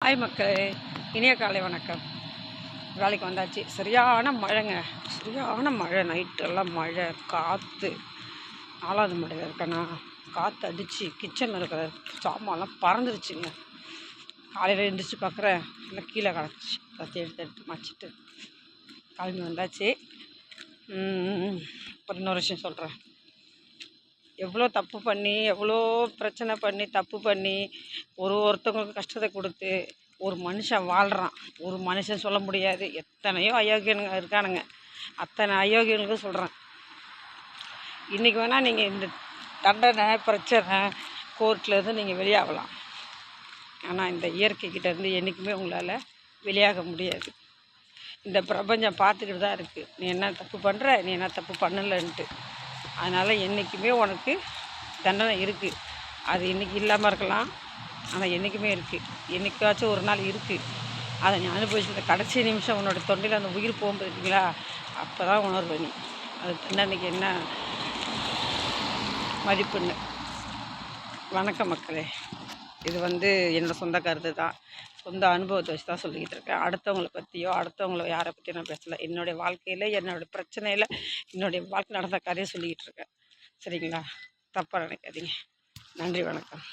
Hi மக்களே, இனிய காலை வணக்கம். வேலைக்கு வந்தாச்சு. சரியான மழைங்க, சரியான மழை. நைட்டெல்லாம் மழை, காற்று. 4வது மாடியில் இருக்கேன்னா காற்று அடித்து கிச்சனில் இருக்கிற சாமான்லாம் பறந்துருச்சுங்க. காலையில் எழுந்திரிச்சு பார்க்குறேன், இல்லை கீழே கிடச்சி. எல்லாத்தையும் எடுத்து மச்சிட்டு கிளம்பி வந்தாச்சு. அப்புறம் இன்னொரு விஷயம் சொல்கிறேன். எவ்வளோ தப்பு பண்ணி, எவ்வளோ பிரச்சனை பண்ணி, தப்பு பண்ணி, ஒருத்தவங்களுக்கு கஷ்டத்தை கொடுத்து ஒரு மனுஷன் வாழ்கிறான். ஒரு மனுஷன் சொல்ல முடியாது, எத்தனையோ அயோக்கியனுங்க இருக்கானுங்க. அத்தனை அயோக்கியனுக்கும் சொல்கிறேன், இன்றைக்கி வேணால் நீங்கள் இந்த தண்டனை பிரச்சனை கோர்ட்லேருந்து நீங்கள் வெளியாகலாம். ஆனால் இந்த இயற்கைக்கிட்டேருந்து என்றைக்குமே உங்களால் வெளியாக முடியாது. இந்த பிரபஞ்சம் பார்த்துக்கிட்டு தான் இருக்குது, நீ என்ன தப்பு பண்ணுற, நீ என்ன தப்பு பண்ணலைன்ட்டு. அதனால் என்றைக்குமே உனக்கு தண்டனை இருக்குது. அது இன்றைக்கி இல்லாமல் இருக்கலாம், ஆனால் என்றைக்குமே இருக்குது. என்றைக்காச்சும் ஒரு நாள் இருக்குது. அதை நீ அனுபவிச்சு கடைசி நிமிஷம் உன்னோட தொண்டையில் அந்த உயிர் போகும்போது இருக்கீங்களா, அப்போ தான் உணர்வு நீ அது தண்டனைக்கு என்ன மதிப்புன்னு. வணக்கம் மக்களே, இது என்னோடய சொந்த கருத்து தான், சொந்த அனுபவத்தை வச்சு தான் சொல்லிக்கிட்டு இருக்கேன். அடுத்தவங்களை பற்றியோ அடுத்தவங்கள யாரை பற்றியும் நான் பேசலை. என்னுடைய வாழ்க்கையில், என்னோடய பிரச்சனையில், என்னுடைய வாழ்க்கை நடந்த கதையை சொல்லிக்கிட்டு இருக்கேன். சரிங்களா? தப்பாக நினைக்காதீங்க. நன்றி, வணக்கம்.